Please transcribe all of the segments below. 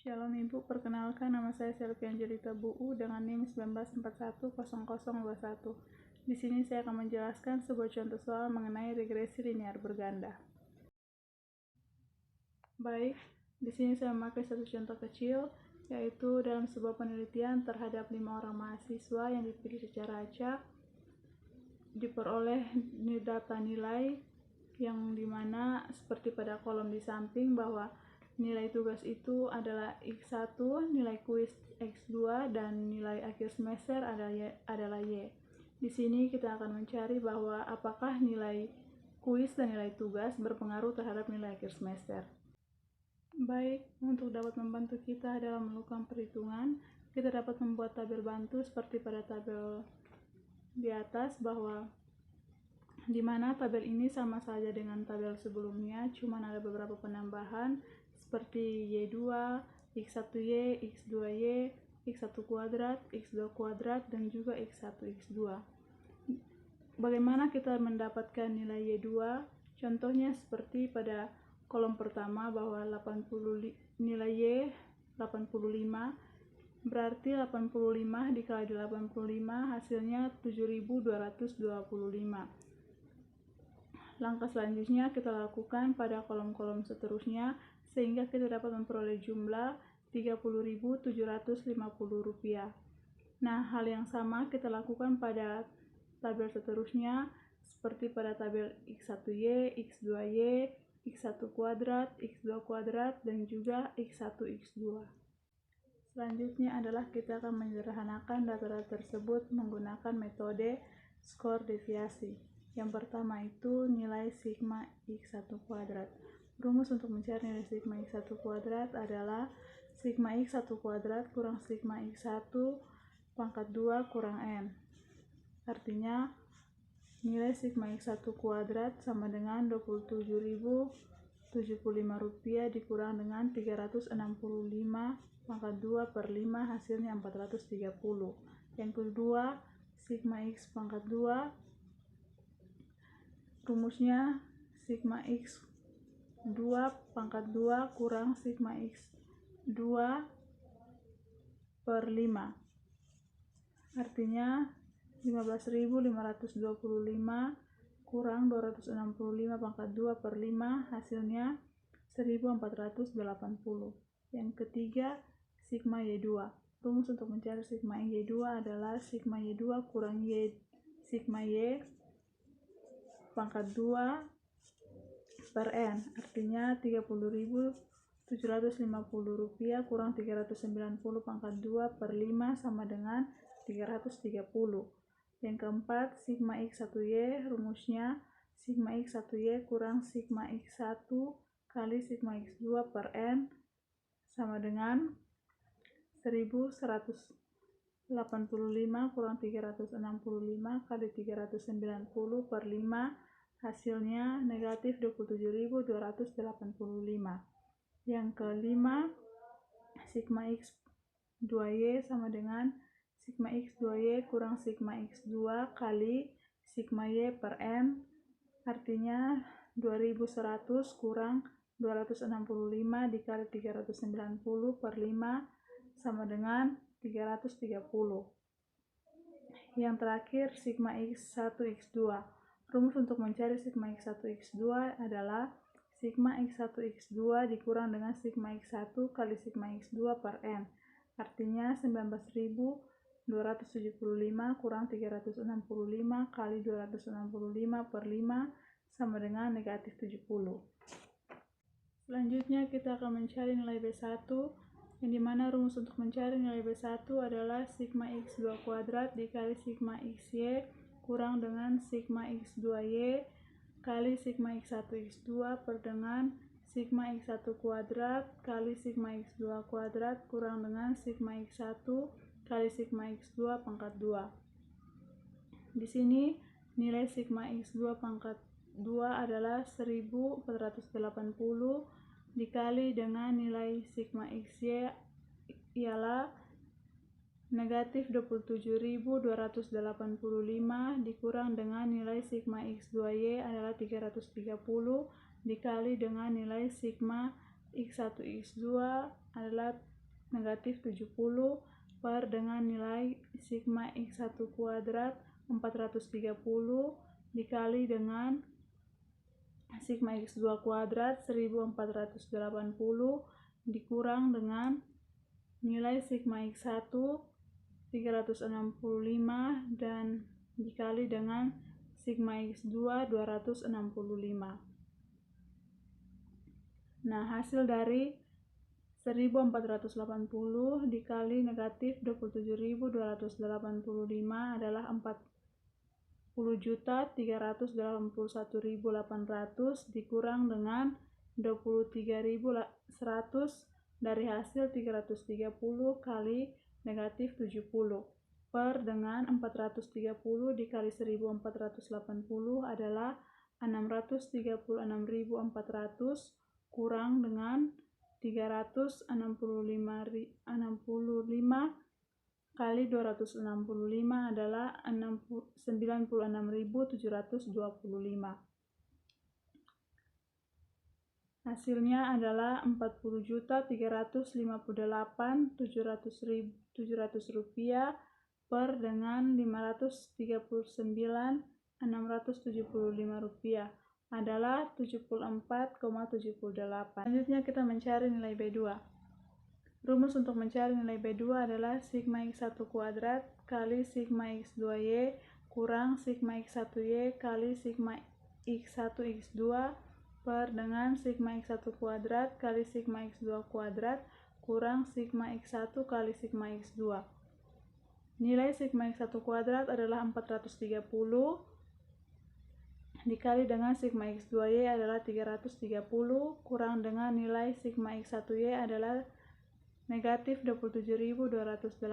Shalom Ibu, perkenalkan nama saya Selvian Jelita Buu dengan NIM 19410021. Di sini saya akan menjelaskan sebuah contoh soal mengenai regresi linear berganda. Baik, di sini saya memakai satu contoh kecil, yaitu dalam sebuah penelitian terhadap 5 orang mahasiswa yang dipilih secara acak, diperoleh data nilai yang dimana seperti pada kolom di samping bahwa nilai tugas itu adalah X1, nilai kuis X2, dan nilai akhir semester adalah Y. Di sini kita akan mencari bahwa apakah nilai kuis dan nilai tugas berpengaruh terhadap nilai akhir semester. Baik, untuk dapat membantu kita dalam melakukan perhitungan, kita dapat membuat tabel bantu seperti pada tabel di atas, bahwa di mana tabel ini sama saja dengan tabel sebelumnya, cuman ada beberapa penambahan seperti Y2, X1Y, X2Y, X1 kuadrat, X2 kuadrat, dan juga X1, X2. Bagaimana kita mendapatkan nilai Y2? Contohnya seperti pada kolom pertama bahwa nilai Y 85, berarti 85 dikali 85 hasilnya 7225. Langkah selanjutnya kita lakukan pada kolom-kolom seterusnya sehingga kita dapat memperoleh jumlah Rp30.750. Nah, hal yang sama kita lakukan pada tabel seterusnya seperti pada tabel X1Y, X2Y, X1 kuadrat, X2 kuadrat, dan juga X1, X2. Selanjutnya adalah kita akan menyederhanakan data-data tersebut menggunakan metode skor deviasi. Yang pertama itu nilai sigma X1 kuadrat. Rumus untuk mencari nilai sigma X1 kuadrat adalah sigma X1 kuadrat kurang sigma X1 pangkat 2 kurang N. Artinya nilai sigma X1 kuadrat sama dengan Rp27.075 dikurang dengan 365 pangkat 2 per 5 hasilnya 430. Yang kedua, sigma X pangkat 2, rumusnya sigma X2 pangkat 2 kurang sigma X2 per 5. Artinya 15.525 kurang 265 pangkat 2 per 5 hasilnya 1480. Yang ketiga, sigma Y2. Rumus untuk mencari sigma Y2 adalah sigma Y2 kurang sigma Y pangkat 2 per N. Artinya Rp30.750 kurang 390 pangkat 2 per 5 sama dengan 330. Yang keempat, sigma X1Y. Rumusnya sigma X1Y kurang sigma X1 kali sigma X2 per N sama dengan 1185 kurang 365 kali 390 per 5 hasilnya negatif 27.285. Yang kelima, sigma X2Y sama dengan sigma X2Y kurang sigma X2 kali sigma Y per N, artinya 2100 kurang 265 dikali 390 per 5 sama dengan 330. Yang terakhir, sigma X1 X2. Rumus untuk mencari sigma X1 X2 adalah sigma X1 X2 dikurang dengan sigma X1 kali sigma X2 per N. Artinya 19.275 kurang 365 kali 265 per 5 sama dengan negatif 70. Selanjutnya kita akan mencari nilai B1, yang dimana rumus untuk mencari nilai B1 adalah sigma X2 kuadrat dikali sigma XY kurang dengan sigma X2Y kali sigma X1 X2 per dengan sigma X1 kuadrat kali sigma X2 kuadrat kurang dengan sigma X1 kali sigma X2 pangkat 2. Di sini nilai sigma X2 pangkat 2 adalah 1480 dikali dengan nilai sigma XY ialah negatif 27.285 dikurang dengan nilai sigma X2Y adalah 330 dikali dengan nilai sigma X1 X2 adalah negatif 70 per dengan nilai sigma X1 kuadrat 430 dikali dengan sigma X2 kuadrat 1480 dikurang dengan nilai sigma X1 365 dan dikali dengan sigma X2 265. Nah, hasil dari 1480 dikali negatif 27.285 adalah 40.381.800 dikurang dengan 23.100 dari hasil 330 kali negatif 70 per dengan 430 dikali 1480 adalah 636.400 kurang dengan 365 kali 265 adalah 96.725. Hasilnya adalah 40.358.700 rupiah per dengan 539.675 rupiah adalah 74,78. Selanjutnya kita mencari nilai B2. Rumus untuk mencari nilai B2 adalah sigma X1 kuadrat kali sigma X2Y kurang sigma X1Y kali sigma X1 X2 per dengan sigma X1 kuadrat kali sigma X2 kuadrat kurang sigma X1 kali sigma X2. Nilai sigma X1 kuadrat adalah 430 dikali dengan sigma X2Y adalah 330 kurang dengan nilai sigma X1Y adalah negatif 27.285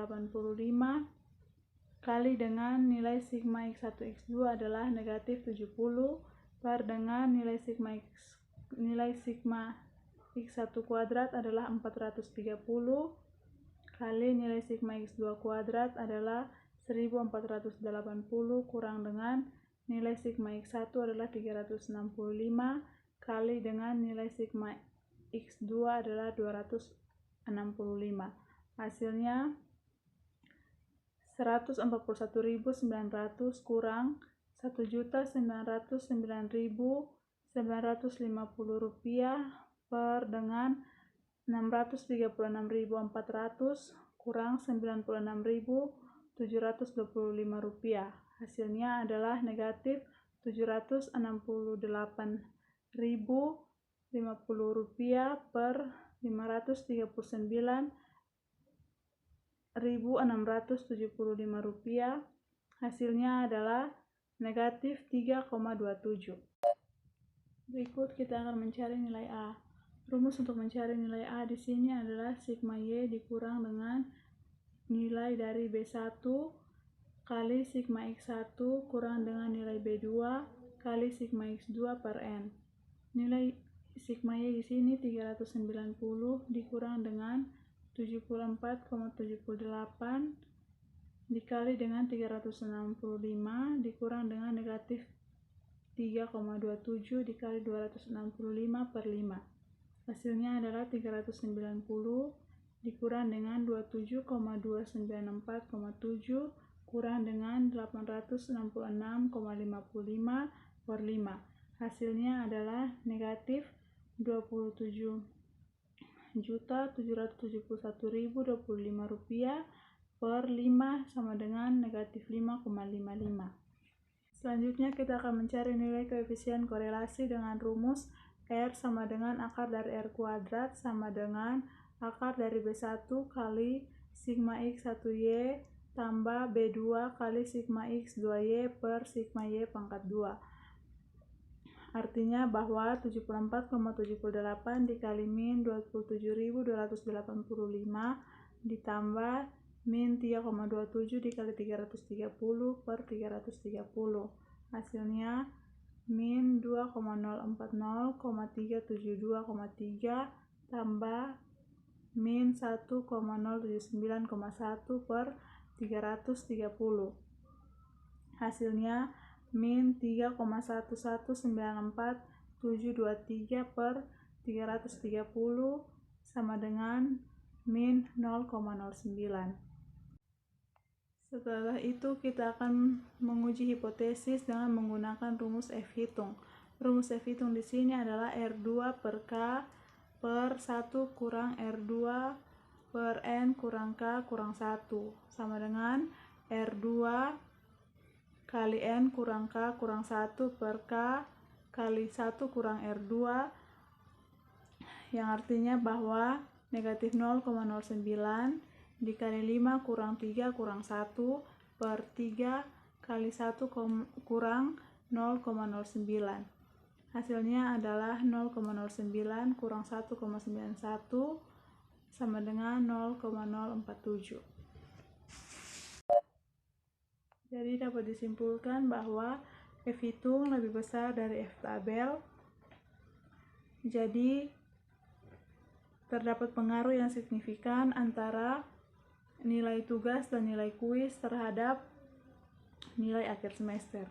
kali dengan nilai sigma X1 X2 adalah negatif 70 per dengan nilai sigma X1 kuadrat adalah 430 kali nilai sigma X2 kuadrat adalah 1480 kurang dengan nilai sigma X1 adalah 365 kali dengan nilai sigma X2 adalah 265. Hasilnya 141.900 kurang 1.909.950 rupiah per dengan 636.400 kurang 96.725 rupiah. Hasilnya adalah negatif 768.050 rupiah per 539.675 rupiah. Hasilnya adalah negatif 3,27. Berikut kita akan mencari nilai A. Rumus untuk mencari nilai A di sini adalah sigma Y dikurang dengan nilai dari B1 kali sigma X1 kurang dengan nilai B2 kali sigma X2 per N. Nilai sigma Y di sini 390 dikurang dengan 74,78 dikali dengan 365 dikurang dengan negatif 3,27 dikali 265 per 5. Hasilnya adalah 390 dikurang dengan 27,294,7 kurang dengan 866,55 per 5. Hasilnya adalah negatif 27.771.025 rupiah per 5 sama dengan negatif 5,55. Selanjutnya kita akan mencari nilai koefisien korelasi dengan rumus R sama dengan akar dari R kuadrat sama dengan akar dari B1 kali sigma X1Y tambah B2 kali sigma X2Y per sigma Y pangkat 2. Artinya bahwa 74,78 dikali min 27.285 ditambah min 3,27 dikali 330 per 330. Hasilnya min 2,040,372,3 tambah min 1,079,1 per 330. Hasilnya min 3,1194723 per 330 sama dengan min 0,09. Setelah itu kita akan menguji hipotesis dengan menggunakan rumus F hitung. Rumus F hitung di sini adalah R2 per K per 1 kurang R2 per N kurang K kurang 1 sama dengan R2 kali N kurang K kurang 1 per K kali 1 kurang R2, yang artinya bahwa negatif 0,09 dikali 5 kurang 3 kurang 1 per 3 kali 1 kurang 0,09. Hasilnya adalah 0,09 kurang 1,91 sama dengan 0,047. Jadi dapat disimpulkan bahwa F hitung lebih besar dari F tabel. Jadi terdapat pengaruh yang signifikan antara nilai tugas dan nilai kuis terhadap nilai akhir semester.